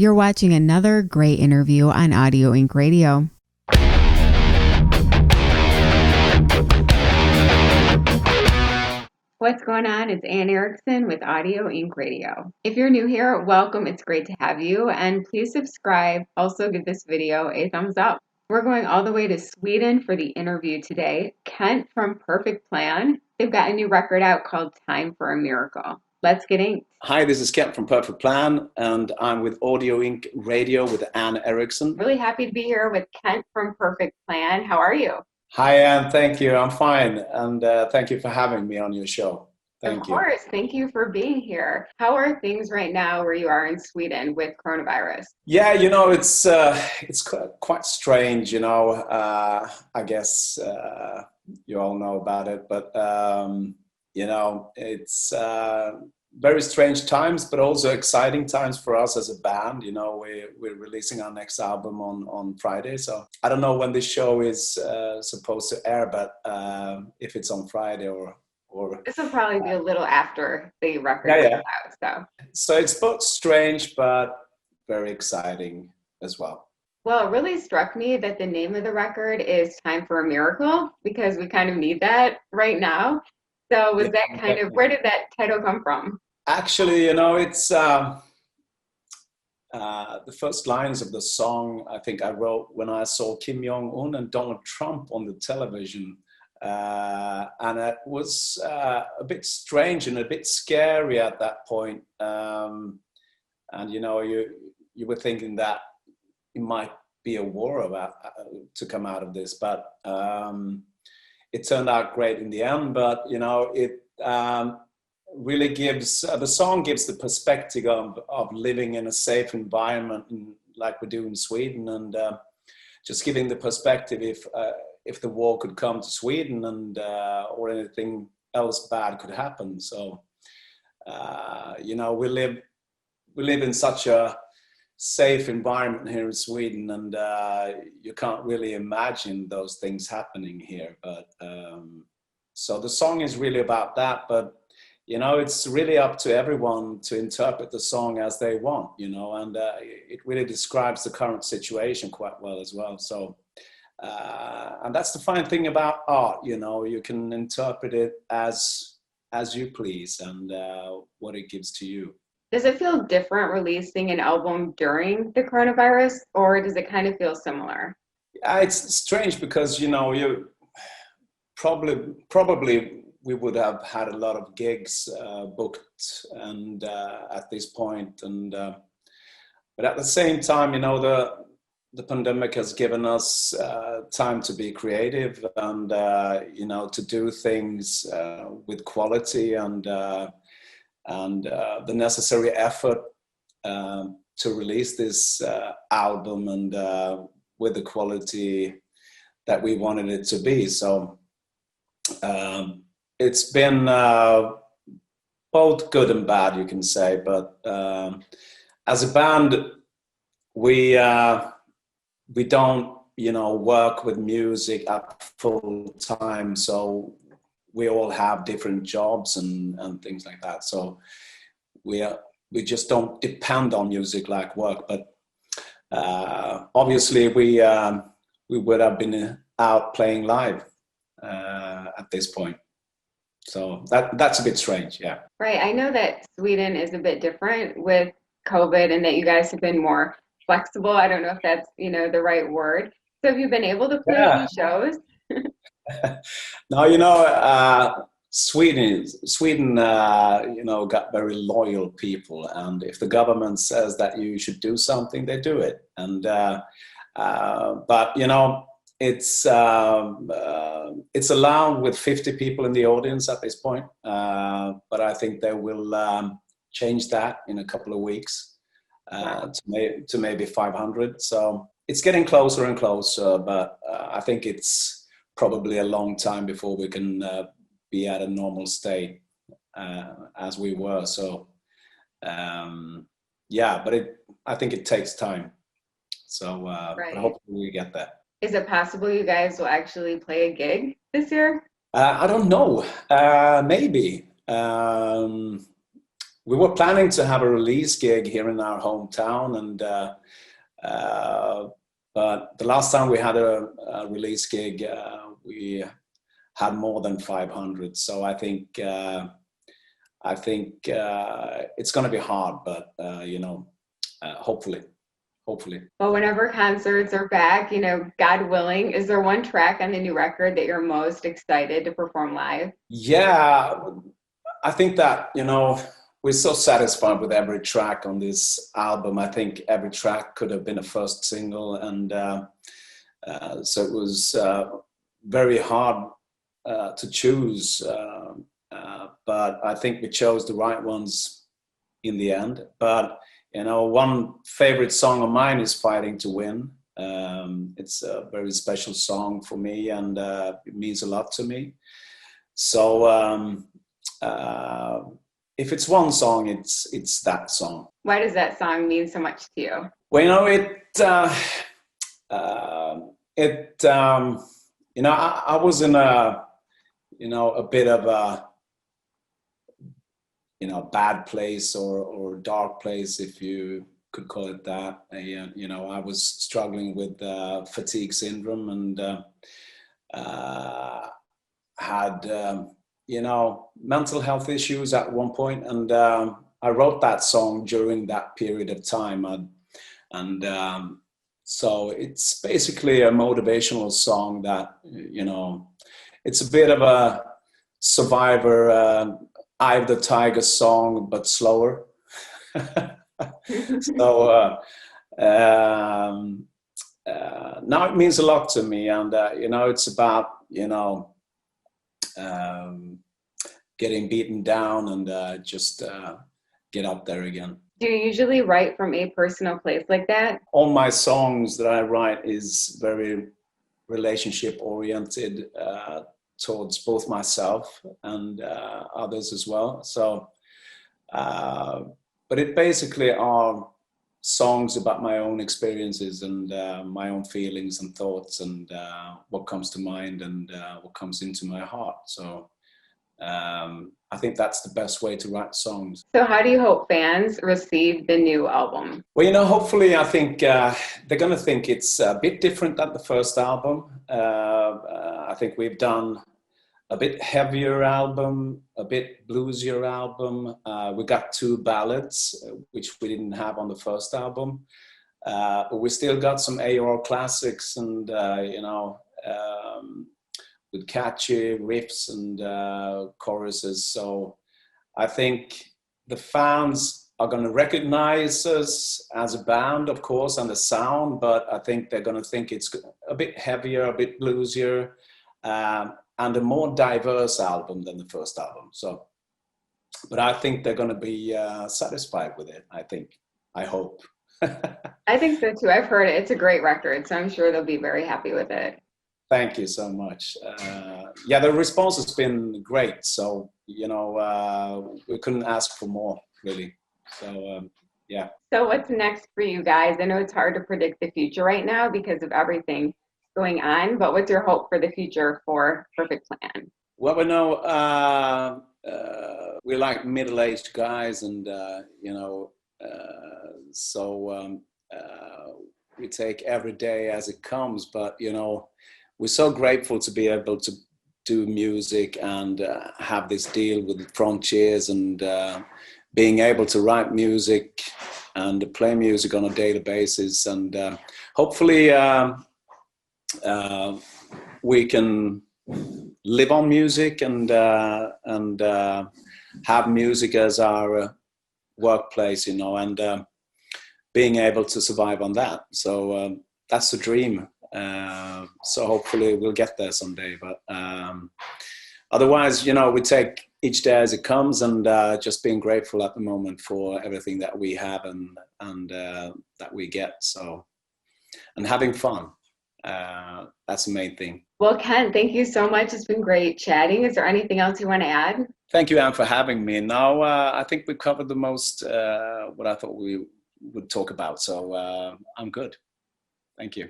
You're watching another great interview on Audio Inc. Radio. What's going on? It's Anne Erickson with Audio Inc. Radio. If you're new here, welcome. It's great to have you. And please subscribe. Also give this video a thumbs up. We're going all the way to Sweden for the interview today. Kent from Perfect Plan. They've got a new record out called Time for a Miracle. Let's get inked. Hi, this is Kent from Perfect Plan, and I'm with Audio Inc. Radio with Anne Erickson. Really happy to be here with Kent from Perfect Plan. How are you? Hi, Anne. Thank you. I'm fine, and thank you for having me on your show. Thank you. Of course. Thank you for being here. How are things right now where you are in Sweden with coronavirus? Yeah, it's quite strange. I guess you all know about it, but it's very strange times, but also exciting times for us as a band. We're releasing our next album on Friday, so I don't know when this show is supposed to air, but if it's on Friday or this will probably be a little after the record comes out. So it's both strange but very exciting as well. Well, it really struck me that the name of the record is Time for a Miracle, because we kind of need that right now. So was that kind of, where did that title come from? Actually, it's the first lines of the song I think I wrote when I saw Kim Jong-un and Donald Trump on the television. And it was a bit strange and a bit scary at that point. And you were thinking that it might be a war about to come out of this, but it turned out great in the end. But it really gives the song gives the perspective of living in a safe environment, like we do in Sweden, and just giving the perspective if the war could come to Sweden and or anything else bad could happen. So we live in such a safe environment here in Sweden, and you can't really imagine those things happening here. But so the song is really about that. But it's really up to everyone to interpret the song as they want. And it really describes the current situation quite well as well. So. And that's the fine thing about art, you can interpret it as you please and what it gives to you. Does it feel different releasing an album during the coronavirus, or does it kind of feel similar? It's strange because, you probably we would have had a lot of gigs booked and at this point. And but at the same time, the pandemic has given us time to be creative and, to do things with quality and the necessary effort to release this album and with the quality that we wanted it to be. So it's been both good and bad, you can say. But as a band, we don't, work with music at full time. So we all have different jobs and things like that. So we just don't depend on music like work. But obviously we would have been out playing live at this point. So that's a bit strange, yeah. Right. I know that Sweden is a bit different with COVID and that you guys have been more flexible. I don't know if that's, the right word. So have you been able to play any shows? No, Sweden, got very loyal people. And if the government says that you should do something, they do it. And, but, it's allowed with 50 people in the audience at this point. But I think they will change that in a couple of weeks. To maybe 500. So it's getting closer and closer, but I think it's probably a long time before we can be at a normal state as we were. So but I think it takes time. So but hopefully we get there. Is it possible you guys will actually play a gig this year? I don't know. Maybe. we were planning to have a release gig here in our hometown, and but the last time we had a release gig, we had more than 500. So I think it's going to be hard, but hopefully. Well, whenever concerts are back, God willing, is there one track on the new record that you're most excited to perform live? Yeah, I think that, we're so satisfied with every track on this album. I think every track could have been a first single, and so it was very hard to choose, but I think we chose the right ones in the end. But one favorite song of mine is Fighting to Win. It's a very special song for me, and it means a lot to me. So if it's one song, it's that song. Why does that song mean so much to you? Well, I was in a bit of a bad place or dark place, if you could call it that. I was struggling with fatigue syndrome, and had mental health issues at one point, and I wrote that song during that period of time, so it's basically a motivational song that it's a bit of a Survivor Eye of the Tiger song, but slower. So now it means a lot to me, and it's about getting beaten down and just get up there again. Do you usually write from a personal place like that? All my songs that I write is very relationship oriented towards both myself and others as well. So, but it basically are songs about my own experiences and my own feelings and thoughts, and what comes to mind and what comes into my heart. So I think that's the best way to write songs. So how do you hope fans receive the new album? Well, hopefully, I think they're going to think it's a bit different than the first album. I think we've done a bit heavier album, a bit bluesier album. We got 2 ballads, which we didn't have on the first album. But we still got some AOR classics, and with catchy riffs and choruses. So I think the fans are going to recognize us as a band, of course, and the sound, but I think they're going to think it's a bit heavier, a bit bluesier, and a more diverse album than the first album. So, but I think they're going to be satisfied with it, I hope. I think so too. I've heard it. It's a great record, so I'm sure they'll be very happy with it. Thank you so much. Yeah, the response has been great. So, we couldn't ask for more, really. So, yeah. So what's next for you guys? I know it's hard to predict the future right now because of everything going on, but what's your hope for the future for Perfect Plan? Well, we know we're like middle-aged guys, and, so we take every day as it comes, but, we're so grateful to be able to do music and have this deal with Frontiers, and being able to write music and play music on a daily basis. And hopefully we can live on music and have music as our workplace, and being able to survive on that. So that's the dream. So hopefully we'll get there someday, but otherwise, we take each day as it comes, and just being grateful at the moment for everything that we have and that we get. So, and having fun, that's the main thing. Well, Ken, thank you so much. It's been great chatting. Is there anything else you want to add? Thank you, Anne, for having me. Now, I think we've covered the most what I thought we would talk about, so I'm good. Thank you.